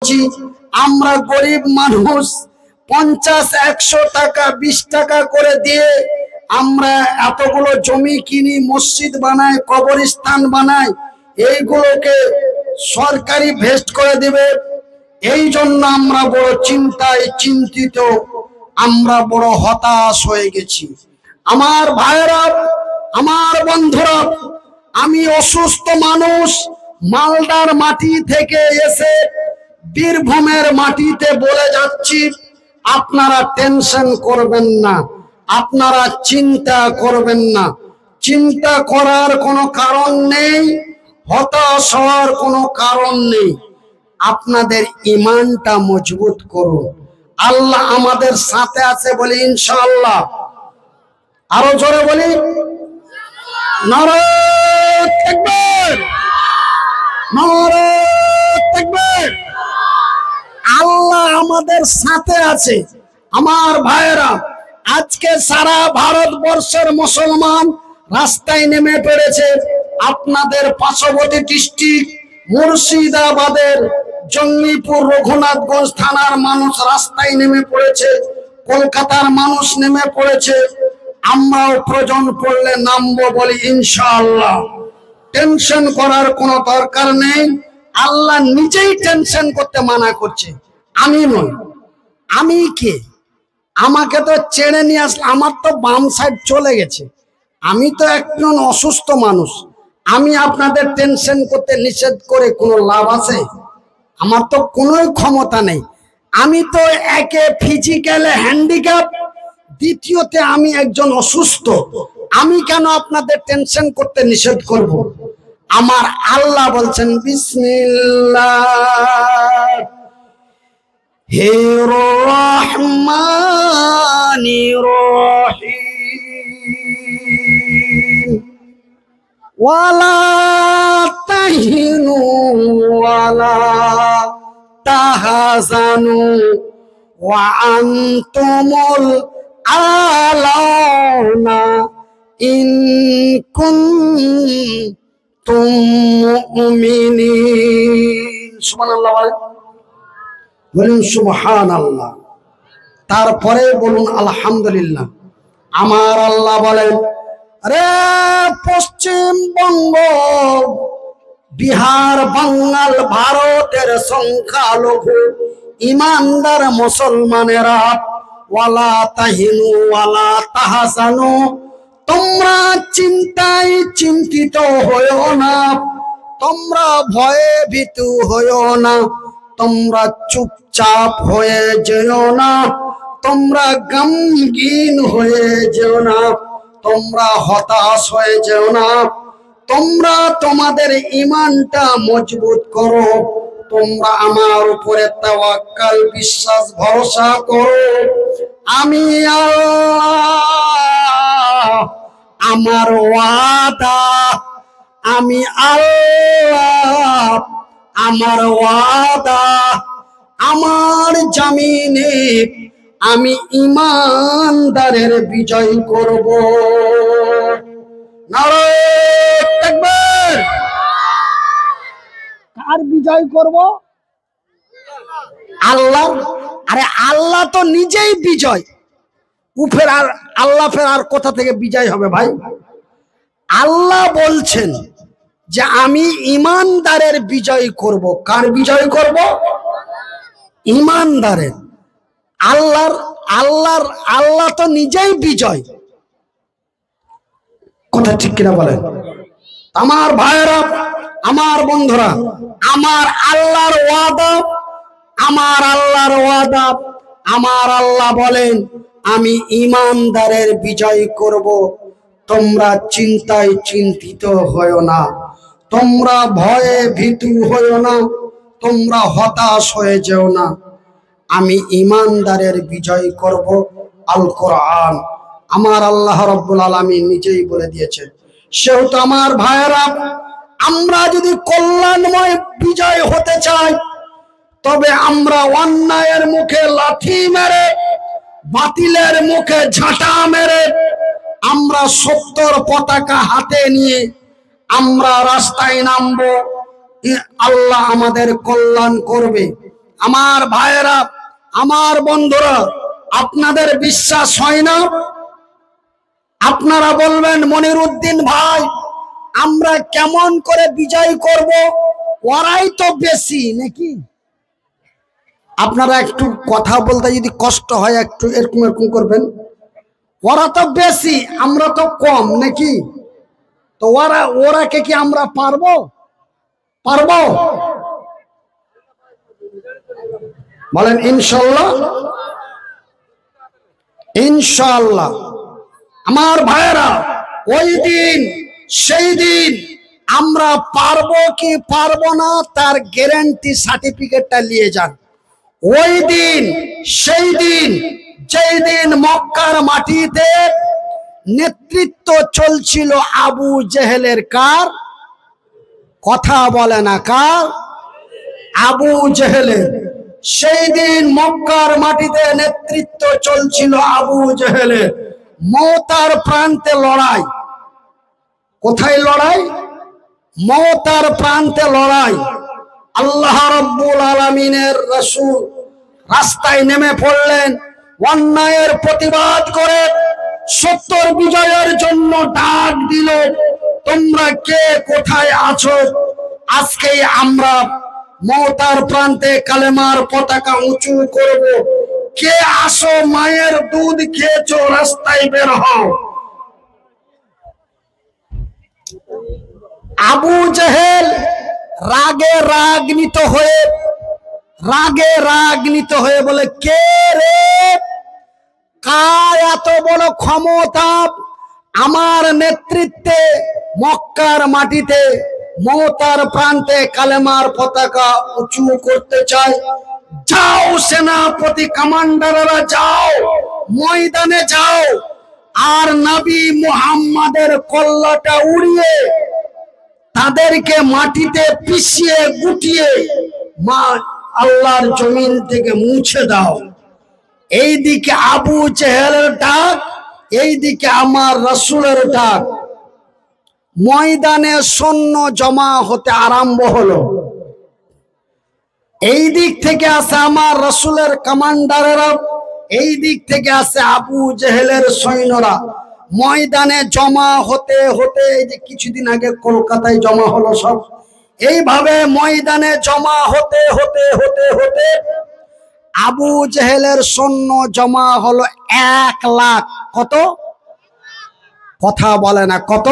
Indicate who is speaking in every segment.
Speaker 1: বলছি, আমরা গরিব মানুষ 50-100 টাকা 20 টাকা করে দিয়ে আমরা এতগুলো জমি কিনি, মসজিদ বানাই, কবরস্থান বানাই, এইগুলোকে সরকারি ভেস্ট করে দিবে। এই জন্য আমরা বড় চিন্তায় চিন্তিত, আমরা বড় হতাশ হয়ে গেছি। আমার ভাইরা, আমার বন্ধুরা, আমি অসুস্থ মানুষ, মালদার মাটি থেকে এসে বীরভূমের মাটিতে বলে যাচ্ছি, আপনারা টেনশন করবেন না, আপনারা চিন্তা করবেন না। চিন্তা করার কোনো কারণ নেই, হতাশ হওয়ার কোনো কারণ নেই। আপনাদের ঈমানটা মজবুত করুন। আল্লাহ আমাদের সাথে আছে বলি ইনশাআল্লাহ। আরো জোরে বলি নারে তাকবীর, নারে তাকবীর। আল্লাহ আমাদের সাথে আছে। আমার ভাইয়েরা, আজকে সারা ভারতবর্ষের মুসলমান রাস্তায় নেমে পড়েছে। আপনাদের পার্শ্ববর্তী ডিস্ট্রিক্ট মুর্শিদাবাদের জঙ্গিপুর রঘুনাথগঞ্জ থানার মানুষ রাস্তায় নেমে পড়েছে, কলকাতার মানুষ নেমে পড়েছে। আমরাও প্রয়োজন পড়লে নামবো বলি ইনশাআল্লাহ। টেনশন করার কোনো দরকার নেই। আল্লাহ নিজেই টেনশন করতে মানা করছে, আমি নই। আমি কে? আমাকে তো চেনে নিয়ে আসলে, আমার তো বাম সাইড চলে গেছে, আমি তো একজন অসুস্থ মানুষ। আমি আপনাদের টেনশন করতে নিষেধ করে কোনো লাভ আছে? আমার তো কোনো ক্ষমতা নেই। আমি তো একে ফিজিক্যালি হ্যান্ডিক্যাপ, দ্বিতীয়তে আমি একজন অসুস্থ। আমি কেন আপনাদের টেনশন করতে নিষেধ করব? আমার আল্লাহ বলছেন বিসমিল্লাহ হির রহমানির রহিম ওয়ালা তাহিনু ওয়ালা তাহজানু ওয়া আনতুমুল আলাউনা ইন কুনতুম মুমিনিন। সুবহানাল্লাহ বলুন, সুবহানাল্লাহ। তারপরে বলুন আলহামদুলিল্লাহ। আমার আল্লাহ বলেন, রে পশ্চিমবঙ্গ, বিহার, বাঙ্গাল, ভারতের সংখ্যালঘু ইমানদার মুসলমানেরা, ওয়ালা তাহিনু ওয়ালা তাহজানু, তোমরা চিন্তায় চিন্তিত হইও না, তোমরা ভয়ে ভীতু হইও না, তোমরা চুপচাপ হয়ে যেও না, তোমরা গমগীন হয়ে যেও না, তোমরা হতাশ হয়ে যেও না। তোমরা তোমাদের ঈমানটা মজবুত করো, তোমরা আমার উপরে তাওয়াক্কাল, বিশ্বাস, ভরসা করো। আমি আল্লাহ, আমার ওয়াদা, আমি আল্লাহ, আমার ওয়াদা, আমার জামিনে আমি ঈমানদারের বিজয় করব। নারে তাকবীর। কার বিজয় করব? আল্লাহ। আরে আল্লাহ তো নিজেই বিজয়, ফের আর আল্লাহ ফের আর কোথা থেকে বিজয় হবে ভাই? আল্লাহ বলছেন যে আমি ঈমানদারের বিজয় করব। কার বিজয় করব? ঈমানদারের। আল্লাহ তো নিজেই বিজয়। কথা ঠিক কিনা বলেন? আমার ভাইয়েরা, আমার বন্ধুরা, আমার আল্লাহর ওয়াদা, আমার আল্লাহর ওয়াদা, আমার আল্লাহ বলেন আমি ঈমানদারের বিজয় করব। তোমরা চিন্তায় চিন্তিত হয়ো না, তোমরা ভয়ে ভীতু হয়ো না, তোমরা হতাশ হয়ে যেও না। আমি ঈমানদারের বিজয় করব। আল কোরআন আমার আল্লাহ রাব্বুল আলামিন নিজেই বলে দিয়েছেন। সেহেতু আমার ভাইয়েরা, আমরা যদি কল্যাণময় বিজয় হতে চাই, তবে আমরা অন্যায়ের মুখে লাঠি মেরে, বাতিলের মুখে ঝাঁটা মেরে, আমরা সত্যর পতাকা হাতে নিয়ে আমরা রাস্তায় নামবো। আল্লাহ আমাদের কল্যাণ করবে। আমার ভাইয়েরা, আমার বন্ধুরা, আপনাদের বিশ্বাস হয় না? আপনারা বলবেন মনিরউদ্দিন ভাই আমরা কেমন করে বিজয় করব, ওরাই তো বেশি নাকি? আপনারা একটু কথা বলতে যদি কষ্ট হয় একটু এরকম এরকম করবেন। ওরা তো বেশি, আমরা তো কম নাকি? তো ওরাকে কি আমরা পারবো? বলেন ইনশাল্লাহ। ইনশাল্লাহ। আমার ভাইয়েরা, ওই দিন সেই দিন আমরা পারবো কি পারবো না তার গ্যারান্টি সার্টিফিকেটটা নিয়ে যান। ওই দিন সেই দিন যেই দিন মক্কার মাটিতে নেতৃত্ব চলছিল আবু জেহেলের, কার কথা বলে না, কার? আবু জেহেলের। সেই দিন মক্কার মাটিতে নেতৃত্ব চলছিল আবু জেহেলের। মওতার প্রান্তে লড়াই। কোথায় লড়াই? মওতার প্রান্তে লড়াই। আল্লাহ রাব্বুল আলামিনের রাসূল রাস্তায় নেমে পড়লেন, অন্যায়ের প্রতিবাদ করে সত্যর বিজয়ের জন্য ডাক দিল, তোমরা কে কোথায় আছো? আজকে আমরা মওতার প্রান্তে কালেমার পতাকা উঁচু করব। কে আসো, মায়ের দুধ খেয়েছো, রাস্তায় বের হও। আবু জেহেল রাগে রাগান্বিত হয়ে বলে, কে রে, কার এত বড় ক্ষমতা আমার নেতৃত্বে মক্কার মাটিতে মওতার প্রান্তে কালেমার পতাকা উঁচু করতে চায়? যাও সেনাপতি কমান্ডাররা, যাও ময়দানে যাও, আর নবী মুহাম্মাদের কল্লাটা উড়িয়ে তাদেরকে মাটিতে পিষিয়ে গুটিয়ে মা আল্লাহর জমিন থেকে মুছে দাও। এইদিকে আবু জেহেলের ডাক, এইদিকে আমার রাসূলের ডাক। ময়দানে সৈন্য জমা হতে আরম্ভ হলো। এই দিক থেকে আসে আমার রাসূলের কমান্ডারেরা, এই দিক থেকে আসে আবু জেহেলের সৈন্যরা। ময়দানে জমা হতে হতে, এই যে কিছুদিন আগে কলকাতায় জমা হলো সব, এইভাবে ময়দানে জমা হতে হতে হতে হতে আবু জেহেলের সৈন্য জমা হলো 1 লাখ। কত? কথা বলে না, কত?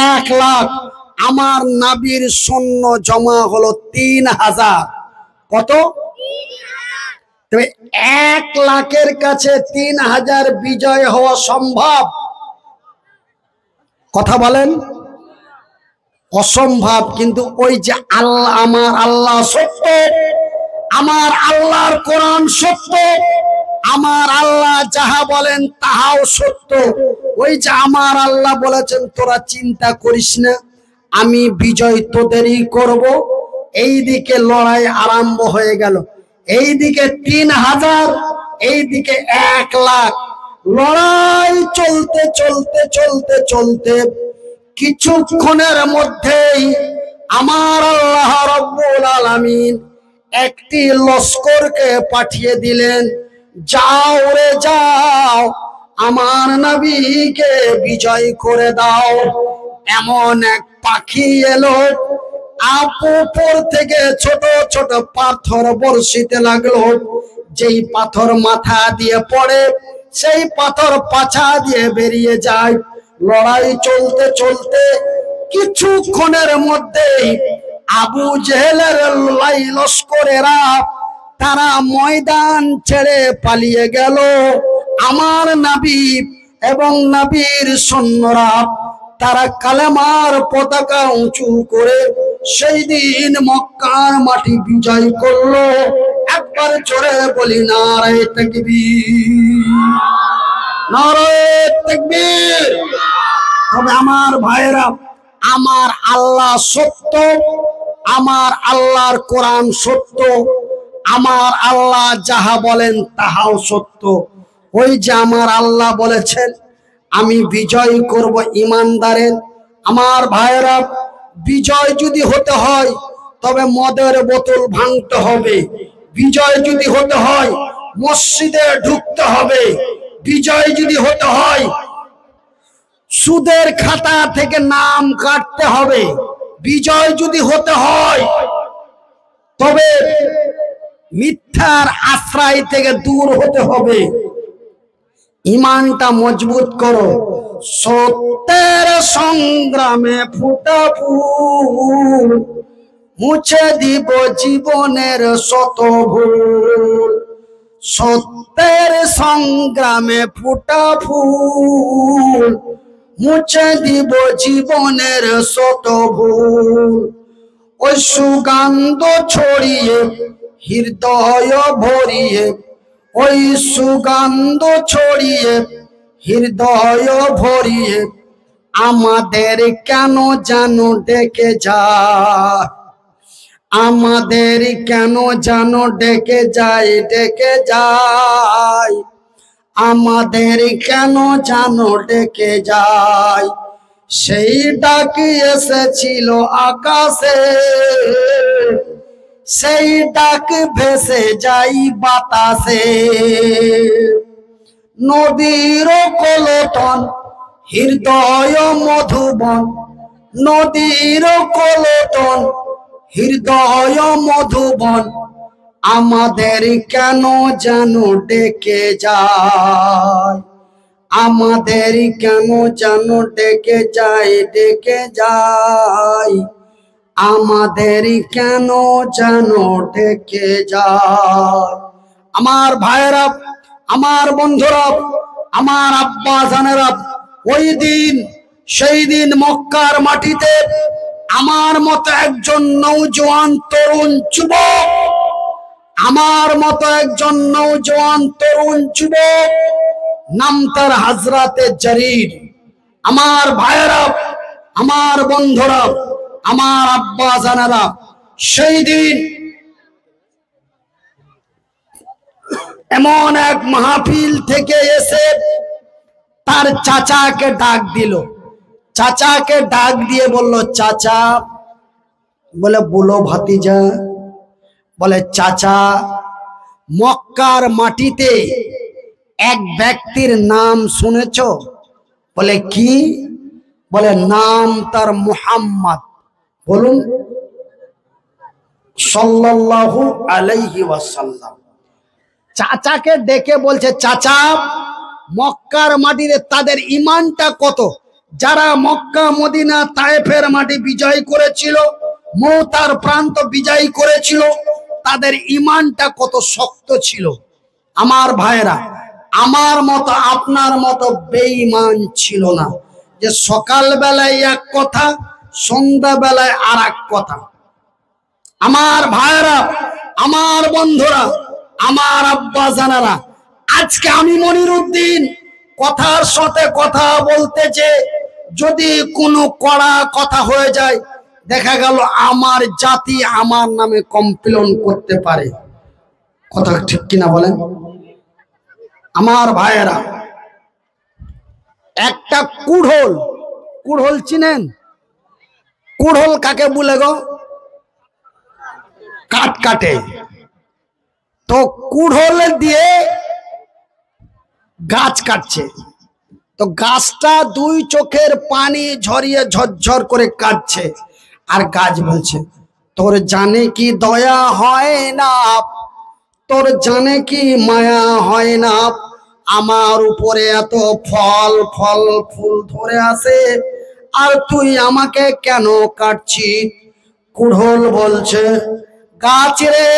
Speaker 1: 1 লাখ। আমার নবীর সৈন্য জমা হলো 3000। কত? তবে 1 লাখের কাছে 3000 বিজয় হওয়া সম্ভব? কথা বলেন, অসম্ভব। কিন্তু ওই যে আল্লাহ, আমার আল্লাহ সত্য, আমার আল্লাহর কোরআন সত্য, আমার আল্লাহ যাহা বলেন তাহাও সত্য। ওই যে আমার আল্লাহ বলেছেন, তোরা চিন্তা করিস না, আমি বিজয় তোদেরই করব। এইদিকে লড়াই আরম্ভ হয়ে গেল। এইদিকে 3000, এইদিকে 1 লাখ। লড়াই চলতে চলতে চলতে চলতে কিছুক্ষণের মধ্যেই আমার আল্লাহ রাব্বুল আলামিন একটি লস্করকে পাঠিয়ে দিলেন, যাও রে যাও, আমার নবীকে বিজয় করে দাও। এমন এক পাখি এলো, উপর থেকে ছোট ছোট পাথর বর্ষিতে লাগলো। যেই পাথর মাথা দিয়ে পড়ে, সেই পাথর পাছা দিয়ে বেরিয়ে যায়। লড়াই চলতে চলতে কিছুক্ষণের মধ্যেই আবু জেহেলের লস্করেরা তারা ময়দান ছেড়ে পালিয়ে গেল। আমার নবী এবং নবীর সৈন্যরা তারা কালেমার পতাকা উঁচু করে সেই দিন মক্কার মাটি বিজয় করলো। একবার জোরে বলি নারায়ে তাকবীর, নারায়ে তাকবীর। তবে আমার ভাইরা, আমার আল্লাহ সত্য, আমার আল্লাহর কোরআন সত্য, আমার আল্লাহ যাহা বলেন তাহাও সত্য। ওই যে আমার আল্লাহ বলেছেন আমি বিজয় করব ইমানদারের। আমার ভাইরা, বিজয় যদি হতে হয় তবে মদের বোতল ভাঙতে হবে। বিজয় যদি হতে হয় মসজিদে ঢুকতে হবে। বিজয় যদি হতে হয় সুদের খাতা থেকে নাম কাটতে হবে। বিজয় যদি হতে হয় তবে মিথ্যার আশ্রয় থেকে দূর হতে হবে। ইমানটা মজবুত করো। সত্যের সংগ্রামে ফুটা ফুল, মুছে দিব জীবনের শত ভুল। সত্যের সংগ্রামে ফুটা ফুল, মুছে দিব জীবনের শত ভুল। ওই সুগন্ধ ছড়িয়ে হৃদয় ভরিয়ে, ওই সুগন্ধ ছড়িয়ে হৃদয় ভরিয়ে আমাদের কেন জানো ডেকে যায়, আমাদের কেন জানো ডেকে যায়, ডেকে যায়, আমাদের কেন জানো ডেকে যায়। সেই ডাকি এসেছিল আকাশে, সেই ডাক ভেসে যাই বাতাসে। নদীর কলতন হৃদয় মধুবন, নদীর কলতন হৃদয় মধুবন আমাদের কেন যেন ডেকে যায়, আমাদের কেন যেন ডেকে যায়, ডেকে যায়, আমাদের কেন যেন ডেকে যায়। আমার ভাইয়েরা, আমার বন্ধুরা, আমার আব্বা জানেরা, ওই দিন সেই দিন মক্কার মাটিতে আমার মতো একজন নওজোয়ান তরুণ যুবক, আমার মতো একজন নওজোয়ান তরুণ যুবক, নাম তার হযরতে জারীর। আমার ভাইয়েরা, আমার বন্ধুরা, আমার আব্বা জানেরা, সেই দিন এমন এক মাহফিল থেকে এসে তার চাচাকে ডাক দিল। চাচাকে ডাক দিয়ে বলল, চাচা, বলে বলো ভাতিজা। বলে চাচা, মক্কার মাটিতে এক ব্যক্তির নাম শুনেছো? বলে কি? বলে নাম তার মুহাম্মদ। বলুন সাল্লাল্লাহু আলাইহি ওয়াসাল্লাম। চাচাকে ডেকে বলছে, চাচা, মক্কার মাটিতে তাদের ঈমানটা কত? যারা মক্কা মদিনা তায়েফের মাটি বিজয় করেছিল, মওতার প্রান্ত বিজয় করেছিল, তাদের ঈমানটা কত শক্ত ছিল। আমার ভাইরা, আমার মতো আপনার মতো বেঈমান ছিল না, যে সকাল বেলায় এক কথা, সন্ধ্যা বেলায় আর এক কথা। আমার ভাইরা, আমার বন্ধুরা, আমার আব্বা জানারা, আজকে আমি মনিরউদ্দিন কথার সাথে কথা বলতেছে, যদি কোনো কড়া কথা হয়ে যায়, দেখা গেল আমার জাতি আমার নামে কমপ্লেন করতে পারে। কথা ঠিক কিনা বলেন? আমার ভাইয়েরা, একটা কুড়োল, কুড়োল চিনেন? কুড়োল কাকে বলে গো? কাঠ কাটে। তো কুড়োল দিয়ে গাছ কাটছে, তো গাছটা দুই চোখের পানি ঝরিয়ে ঝরঝর করে কাটছে, আর গাছ বলছে, তোর জানে কি দয়া হয় না, তোর জানে কি মায়া হয় না, আমার উপরে এত ফল ফল ফুল ধরে আসে, আর তুই আমাকে কেন কাটছিস? কুড়োল বলছে, গাছ রে,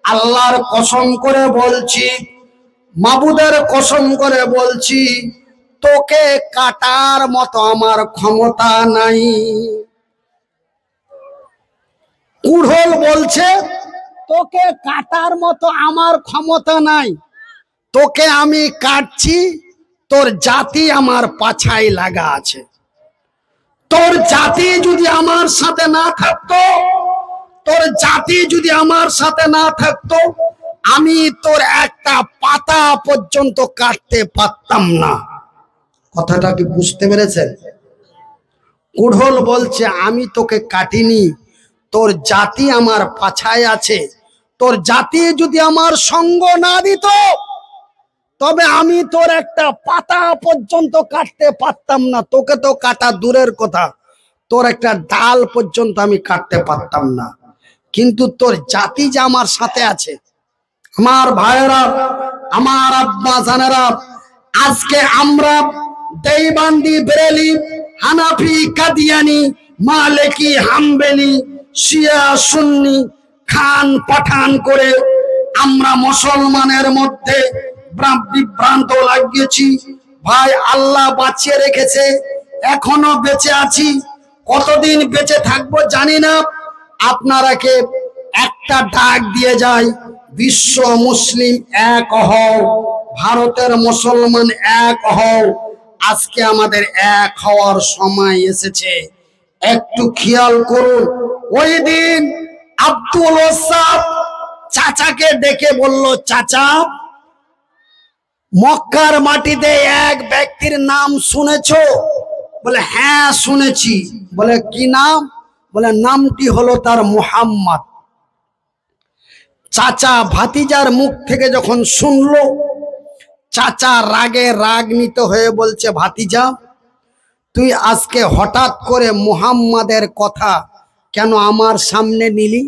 Speaker 1: আল্লাহর কসম করে বলছি, মাবুদের কসম করে বলছি, তোকে কাটার মতো আমার ক্ষমতা নাই। কুড়োল বলছে, তোকে কাটার মতো আমার ক্ষমতা নাই, তোকে আমি কাটছি, তোর জাতি আমার পাছায় লাগা আছে। তোর জাতি যদি আমার সাথে না থাকতো, তোর জাতি যদি আমার সাথে না থাকতো, আমি তোর একটা পাতা পর্যন্ত কাটতে পারতাম না। কথাটা কি বুঝতে পেরেছেন? কুড়োল বলছে, আমি তোকে কাটিনি, তোর জাতি আমার পাছায় আছে, তোর জাতি যদি আমার সঙ্গ না দিত তবে আমি তোর একটা পাতা পর্যন্ত কাটতে পারতাম না। তোকে তো কাটা দূরের কথা, তোর একটা ডাল পর্যন্ত আমি কাটতে পারতাম না। কিন্তু তোর জাতি যে আমার সাথে আছে। আমার ভাইয়েরা, আমার আব্বা জানেরা, আজকে আমরা দেওবন্দি, বেরেলি, হানাফি, কাদিয়ানি, মালিকি, হাম্বলি, শিয়া, সুন্নি, খান পাঠান করে আমরা মুসলমানের মধ্যে বিভ্রান্ত লাগিয়েছি। ভাই আল্লাহ বাঁচিয়ে রেখেছে, এখনো বেঁচে আছি, কতদিন বেঁচে থাকবো জানি না। আপনারাকে একটা ডাক দিয়ে যায়, বিশ্ব মুসলিম এক হও, ভারতের মুসলমান এক হও। আজকে আমাদের এক হওয়ার সময় এসেছে, একটু খেয়াল করুন। ওই দিন আব্দুল ওয়াসাব চাচাকে ডেকে বলল, চাচা, মক্কার মাটিতে এক ব্যক্তির নাম শুনেছো? বলে হ্যাঁ শুনেছি। বলে কি নাম? বলে নামটি হলো তার মুহাম্মদ। চাচা ভাতিজার মুখ থেকে যখন শুনলো, চাচা রাগে রাগান্বিত হয়ে বলছে, ভাতিজা, তুই আজকে হঠাৎ করে মুহাম্মাদের কথা কেন আমার সামনে নিলি?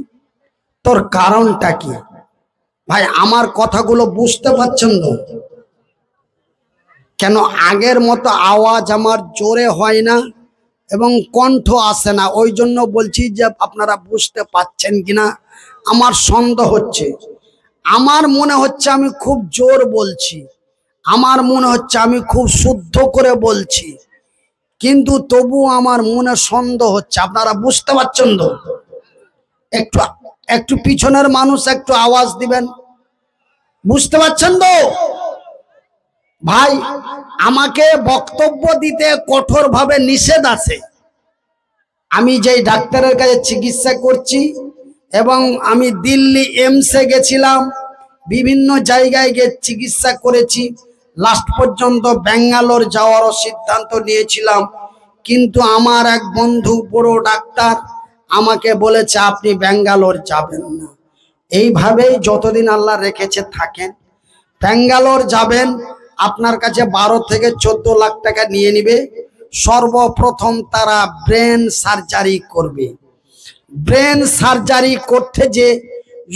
Speaker 1: তোর কারণটা কি? ভাই আমার কথাগুলো বুঝতে পারছেন তো? কেন আগের মতো আওয়াজ আমার জোরে হয় না এবং কণ্ঠ আসে না, ওই জন্য বলছি যে আপনারা বুঝতে পাচ্ছেন কিনা আমার সন্দেহ হচ্ছে। আমার মনে হচ্ছে আমি খুব জোর বলছি, আমার মনে হচ্ছে আমি খুব শুদ্ধ করে বলছি, কিন্তু তবু আমার মনে সন্দেহ হচ্ছে। আপনারা বুঝতে পারছেন তো? একটু একটু পিছনের মানুষ একটু আওয়াজ দিবেন, বুঝতে পারছেন তো? ভাই আমাকে বক্তব্য দিতে কঠোরভাবে নিষেধ আছে। আমি যেই ডাক্তারের কাছে চিকিৎসা করছি এবং আমি দিল্লি এমসে গেছিলাম, বিভিন্ন জায়গায় গিয়ে চিকিৎসা করেছি, লাস্ট পর্যন্ত ব্যাঙ্গালোর যাওয়ারও সিদ্ধান্ত নিয়েছিলাম। কিন্তু আমার এক বন্ধু বড় ডাক্তার আমাকে বলেছে আপনি ব্যাঙ্গালোর যাবেন না। এইভাবেই যতদিন আল্লাহ রেখেছে থাকেন। ব্যাঙ্গালোর যাবেন, আপনার কাছে 12 থেকে 14 লাখ টাকা নিয়ে নিবে। সর্বপ্রথম তারা ব্রেন সার্জারি করবে। ব্রেন সার্জারি করতে যে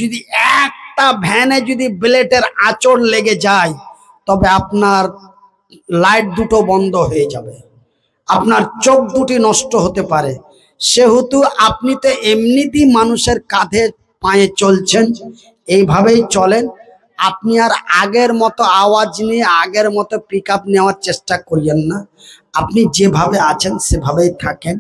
Speaker 1: যদি একটা ভ্যানে যদি ব্লেডের আঁচড় লেগে যায় তবে আপনার লাইট দুটো বন্ধ হয়ে যাবে, আপনার চোখ দুটি নষ্ট হতে পারে। সেহেতু আপনি তো এমনিতেই মানুষের কাঁধে পায়ে চলছেন, এইভাবেই চলেন। আপনি আর আগের মতো আওয়াজ নিয়ে আগের মতো পিক আপ নেওয়ার চেষ্টা করিয়েন না। আপনি যেভাবে আছেন সেভাবেই থাকেন।